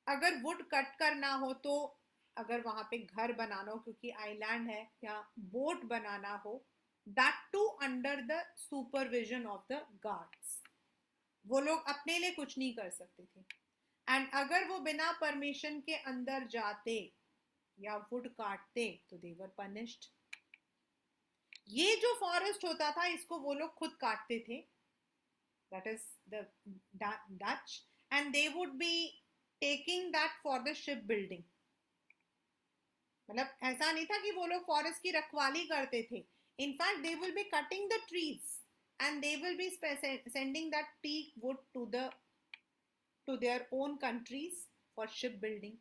A: अगर वुड कट करना हो तो, अगर वहां पे घर बनाना हो क्योंकि आइलैंड है, या बोट बनाना हो, that to under the supervision of the guards, वो लोग अपने लिए कुछ नहीं कर सकते थे। एंड अगर वो बिना परमिशन के अंदर जाते या वुड काटते तो दे वर पनिश्ड। ये जो फॉरेस्ट होता था इसको वो लोग खुद काटते थे, that is the Dutch, and they would be taking that for the ship building. मतलब ऐसा नहीं था कि वो लोग फॉरेस्ट की रखवाली करते थे, in fact they will be cutting the trees and they will be sending that teak wood to their own countries for ship building.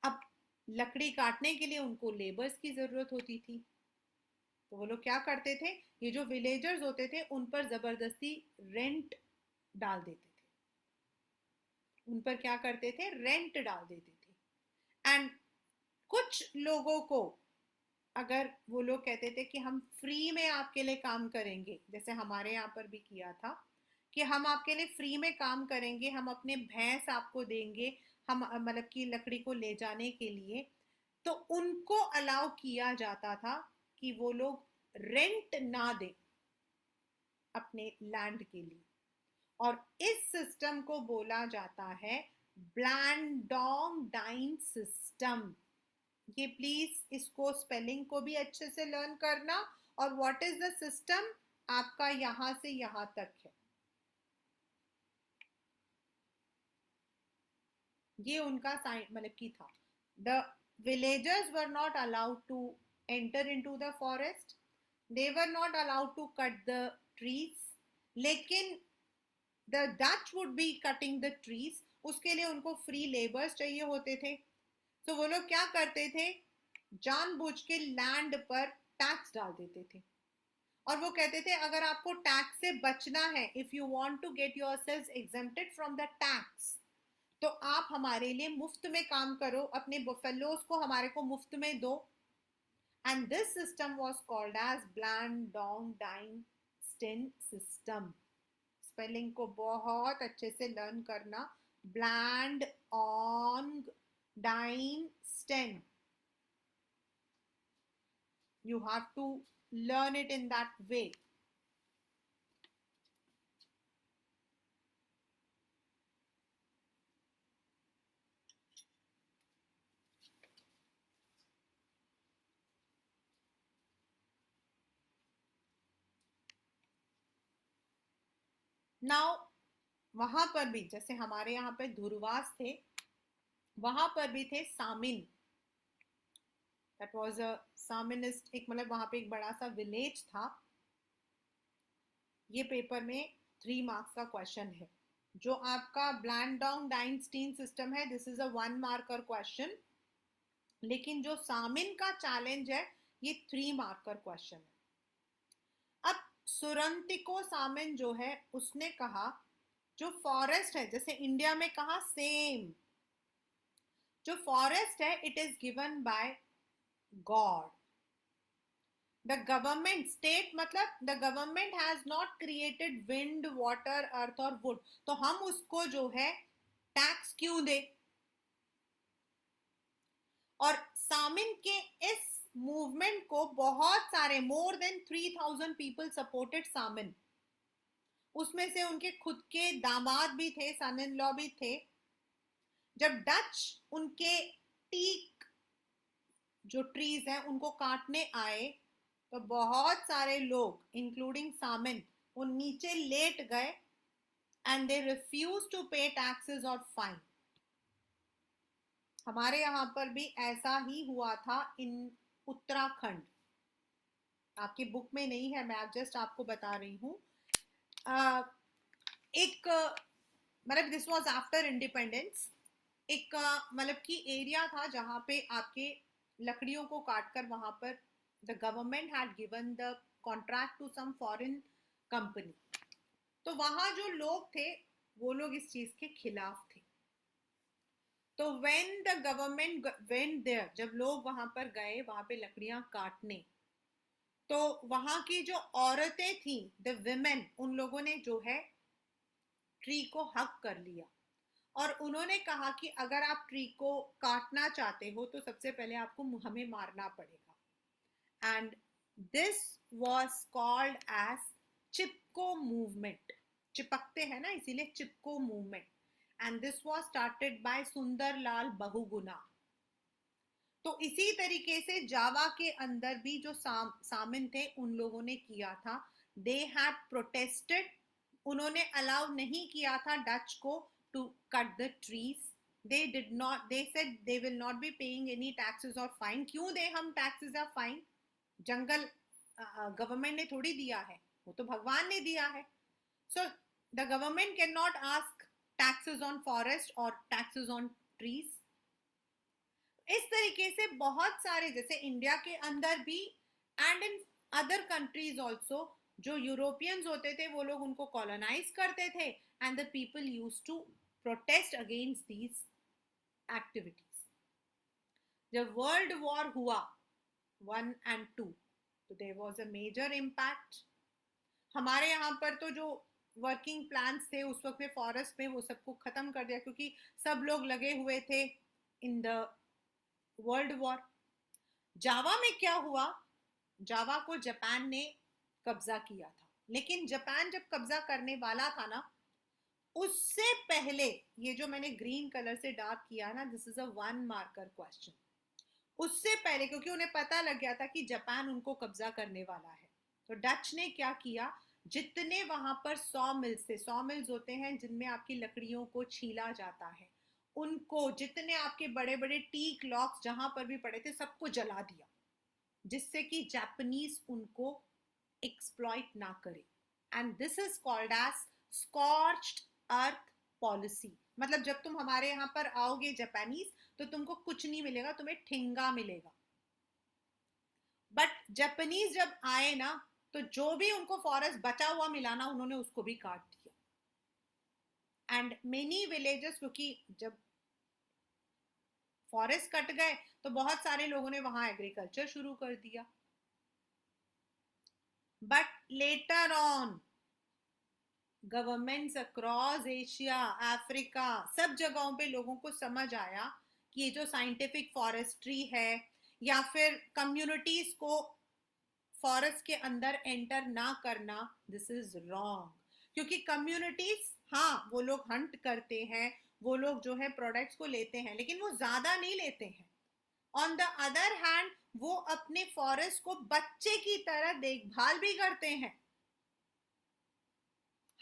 A: अब लकड़ी काटने के लिए उनको लेबर्स की जरूरत होती थी, तो वो लोग क्या करते थे, ये जो विलेजर्स होते थे उन पर जबरदस्ती रेंट डाल देते थे, उन पर क्या करते थे, रेंट डाल देते थे। एंड कुछ लोगों को अगर वो लोग कहते थे कि हम फ्री में आपके लिए काम करेंगे, जैसे हमारे यहाँ पर भी किया था कि हम आपके लिए फ्री में काम करेंगे, हम अपने भैंस आपको देंगे, हम मतलब कि लकड़ी को ले जाने के लिए, तो उनको अलाउ किया जाता था कि वो लोग रेंट ना दें अपने लैंड के लिए। और इस सिस्टम को बोला जाता है ब्लैंडोंग डाइन सिस्टम। ये प्लीज इसको स्पेलिंग को भी अच्छे से लर्न करना। और व्हाट इज द सिस्टम, आपका यहां से यहां तक है, ये उनका साइन मतलब की था। The villagers were not allowed to enter into the forest, they were not allowed to cut the trees, लेकिन the Dutch would be cutting the trees, उसके लिए उनको फ्री लेबर्स चाहिए होते थे। तो वो लोग क्या करते थे, जानबूझ के लैंड पर टैक्स डाल देते थे। और वो कहते थे अगर आपको टैक्स से बचना है, if you want to get yourselves exempted from the tax, तो आप हमारे लिए मुफ्त में काम करो, अपने बफेलोज को हमारे को मुफ्त में दो। And this system was called as blandongdiensten system. Spelling को बहुत अच्छे से लर्न करना, blandongdiensten, you have to learn it in that way. नाउ वहां पर भी जैसे हमारे यहाँ पे धुरवास थे, वहां पर भी थे सामिन। दैट वाज अ सामिनिस्ट, एक मतलब वहां पे एक बड़ा सा विलेज था। ये पेपर में 3 मार्क्स का क्वेश्चन है। जो आपका ब्लैंडोंग डाइनस्टीन सिस्टम है, this is a 1 marker question. लेकिन जो सामिन का चैलेंज है, ये 3 मार्कर क्वेश्चन है। अब सुरंतिको सामिन जो है, उसने कहा जो फॉरेस्ट है, जैसे इंडिया में कहा सेम, जो फॉरेस्ट है it is given by God. The government, state मतलब the government has not created wind, water, earth और वुड, तो हम उसको जो है टैक्स क्यों दे। और सामिन के इस मूवमेंट को बहुत सारे, मोर देन 3000 पीपल सपोर्टेड सामिन। उसमें से उनके खुद के दामाद भी थे, सन इन लॉ भी थे। जब डच उनके टीक जो ट्रीज हैं उनको काटने आए, तो बहुत सारे लोग इंक्लूडिंग सामिन वो नीचे लेट गए एंड दे रिफ्यूज टू पे टैक्सेस और फाइन। हमारे यहाँ पर भी ऐसा ही हुआ था इन उत्तराखंड। आपकी बुक में नहीं है, मैं जस्ट आपको बता रही हूँ। एक मतलब दिस वाज आफ्टर इंडिपेंडेंस। एक मतलब की एरिया था जहाँ पे आपके लकड़ियों को काटकर वहां पर the government had given the contract to some foreign company. तो वहां जो लोग थे वो लोग इस चीज के खिलाफ थे। तो when the government went there, जब लोग वहां पर गए वहां पे लकड़ियां काटने, तो वहां की जो औरतें थी, द विमेन, उन लोगों ने जो है ट्री को हक कर लिया। और उन्होंने कहा कि अगर आप ट्री को काटना चाहते हो तो सबसे पहले आपको हमें मारना पड़ेगा। And this was called as Chipko movement. चिपकते हैं ना, इसीलिए Chipko movement. And this was started by Sundarlal Bahuguna. तो इसी तरीके से जावा के अंदर भी जो सामिन थे उन लोगों ने किया था। They had protested. उन्होंने अलाउ नहीं किया था डच को to cut the trees. They did not, they said they will not be paying any taxes और फाइन। क्यों दे हम टैक्सेस या फाइन? जंगल गवर्नमेंट ने थोड़ी दिया है, वो तो भगवान ने दिया है। So the government can not ask taxes on forest और टैक्सेस ऑन ट्रीज। इस तरीके से बहुत सारे, जैसे इंडिया के अंदर भी and in other countries also, जो यूरोपियंस होते थे वो लोग उनको कॉलोनाइज करते थे and the people use to protest against these activities. जब वर्ल्ड वॉर हुआ 1 और 2, तो there was a major impact. हमारे यहाँ पर तो जो वर्किंग प्लान्स थे उस वक्त में फॉरेस्ट में, वो सबको खत्म कर दिया क्योंकि सब लोग लगे हुए थे इन द वर्ल्ड वॉर। जावा में क्या हुआ, जावा को जापान ने कब्जा किया था। लेकिन जापान जब कब्जा करने वाला था ना, उससे पहले, ये जो मैंने ग्रीन कलर से डार्क किया ना, this is a 1 marker question. उससे पहले, क्योंकि उन्हें पता लग गया था कि जापान उनको कब्जा करने वाला है, तो डच ने क्या किया, जितने वहां पर सॉ मिल्स थे, सॉ मिल्स होते हैं जिनमें आपकी लकड़ियों को छीला जाता है, उनको, जितने आपके बड़े बड़े टीक लॉक्स जहां पर भी पड़े थे, सबको जला दिया, जिससे कि जापानीज उनको एक्सप्लॉइट ना करे। And this is called as scorched earth policy. मतलब जब तुम हमारे यहाँ पर आओगे जापानीज, तो तुमको कुछ नहीं मिलेगा, तुम्हें ठिंगा मिलेगा। बट जापानीज जब आए ना, तो जो भी उनको फॉरेस्ट बचा हुआ मिला ना, उन्होंने उसको भी काट दिया। एंड मेनी विलेजेस, क्योंकि जब फॉरेस्ट कट गए तो बहुत सारे लोगों ने वहां एग्रीकल्चर शुरू कर दिया। But later on governments across Asia, Africa, सब जगहों पे लोगों को समझ आया कि ये जो साइंटिफिक फॉरेस्ट्री है, या फिर कम्युनिटीज को फॉरेस्ट के अंदर एंटर ना करना, दिस इज रॉन्ग। क्योंकि कम्युनिटीज, हाँ वो लोग हंट करते हैं, वो लोग जो है प्रोडक्ट्स को लेते हैं, लेकिन वो ज्यादा नहीं लेते हैं। ऑन द अदर हैंड वो अपने फॉरेस्ट को बच्चे की तरह देखभाल भी करते हैं।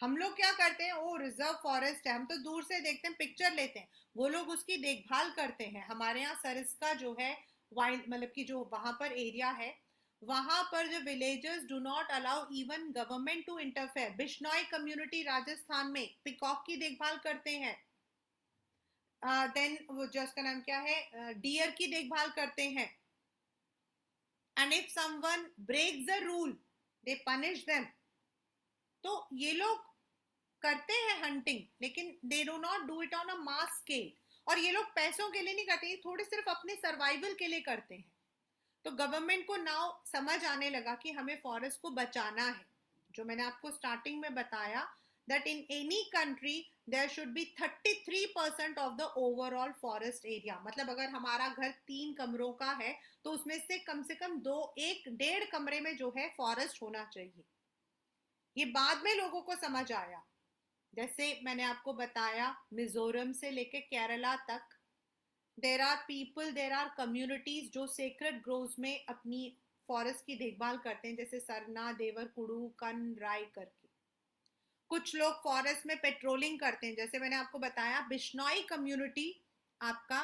A: हम लोग क्या करते हैं, ओ रिजर्व फॉरेस्ट है, हम तो दूर से देखते हैं, पिक्चर लेते हैं, वो लोग उसकी देखभाल करते हैं। हमारे यहाँ सरिस्का जो है वाइल्ड, मतलब कि जो वहां पर एरिया है, वहां पर जो villagers do not allow even government to interfere. Bishnoi community Rajasthan में पिकॉक की देखभाल करते हैं। देन वो जो उसका नाम क्या है, डियर की देखभाल करते हैं। And if someone breaks the rule they punish them. तो ये लोग करते हैं हंटिंग, लेकिन they do not do it on a mass scale. और ये लोग पैसों के लिए नहीं करते, ये थोड़े सिर्फ अपने सर्वाइवल के लिए करते हैं। तो गवर्नमेंट को नाउ समझ आने लगा कि हमें फॉरेस्ट को बचाना है। जो मैंने आपको स्टार्टिंग में बताया, that in any country there should be 33% of the overall forest area. मतलब अगर हमारा घर 3 कमरों का है, तो उसमें से कम दो, एक डेढ़ कमरे में जो है फॉरेस्ट होना चाहिए। ये बाद में लोगों को समझ आया। जैसे मैंने आपको बताया, मिजोरम से लेके केरला तक there are people, there are communities जो सेक्रेड ग्रोव्स में अपनी फॉरेस्ट की देखभाल करते हैं, जैसे सरना, देवर कुड़ू, कन, राय करके। कुछ लोग फॉरेस्ट में पेट्रोलिंग करते हैं, जैसे मैंने आपको बताया बिश्नोई कम्युनिटी आपका,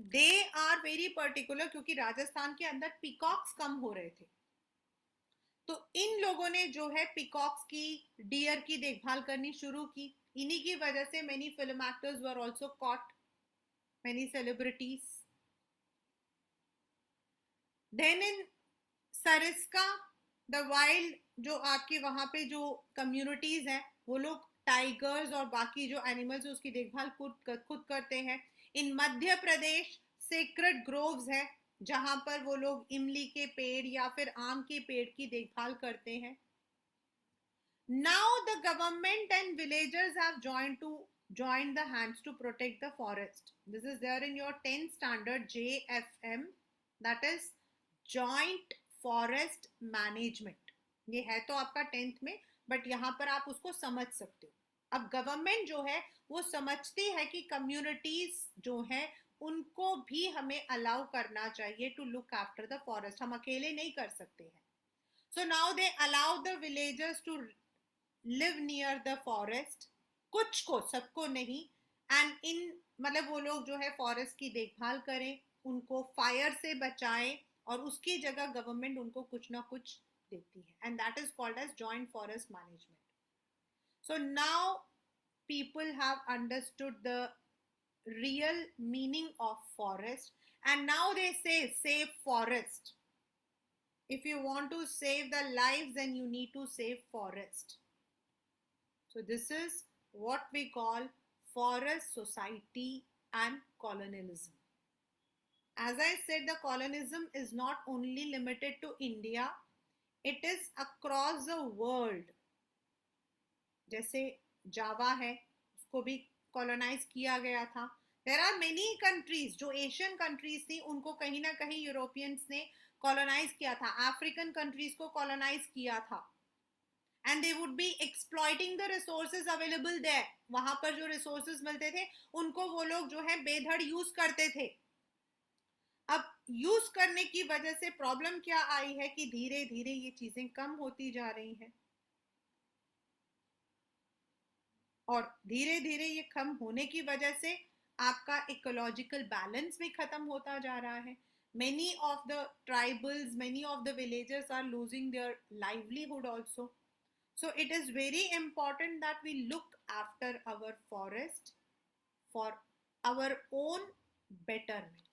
A: दे आर वेरी पर्टिकुलर, क्योंकि राजस्थान के अंदर पीकॉक्स कम हो रहे थे। तो इन लोगों ने जो है पिकॉक्स की, डियर की देखभाल करनी शुरू की। इन्हीं की वजह से many film actors were also caught, many celebrities. Then in Sariska the wild, जो आपके वहां पे जो कम्युनिटीज हैं, वो लोग टाइगर्स और बाकी जो एनिमल्स है उसकी देखभाल खुद करते हैं। इन मध्य प्रदेश सेक्रेड ग्रोव्स है, जहां पर वो लोग इमली के पेड़ या फिर आम के पेड़ की देखभाल करते हैं। Now the government and villagers have joined the hands to protect the forest. This is there in your 10th standard JFM, that is Joint Forest Management. ये है तो आपका 10th में, बट यहाँ पर आप उसको समझ सकते हो। अब गवर्नमेंट जो है वो समझती है कि कम्युनिटीज जो है उनको भी हमें अलाउ करना चाहिए to look after the forest, हम अकेले नहीं कर सकते हैं। So now they allow the villagers to live near the forest, कुछ को, सबको नहीं। एंड इन मतलब वो लोग जो है फॉरेस्ट की देखभाल करें, उनको फायर से बचाएं, और उसकी जगह गवर्नमेंट उनको कुछ ना कुछ देती है, and that is called as joint forest management. So now people have understood the real meaning of forest, and now they say save forest. If you want to save the lives, then you need to save forest. So this is what we call forest society and colonialism. As I said, the colonialism is not only limited to India, it is across the world. जैसे जावा है, उसको भी colonise किया गया था। There are many countries जो Asian countries थी, उनको कहीं ना कहीं यूरोपियंस ने कॉलोनाइज किया था, अफ्रीकन कंट्रीज को कॉलोनाइज किया था। And they would be exploiting the resources available there. वहां पर जो रिसोर्सेज मिलते थे उनको वो लोग जो है बेधड़ यूज करते थे। अब यूज करने की वजह से प्रॉब्लम क्या आई है कि धीरे धीरे ये चीजें कम होती जा रही हैं, और धीरे धीरे ये कम होने की वजह से आपका इकोलॉजिकल बैलेंस भी खत्म होता जा रहा है। many of the tribals, many of the villagers are losing their livelihood also. So it is very important that we look after our forest for our own betterment.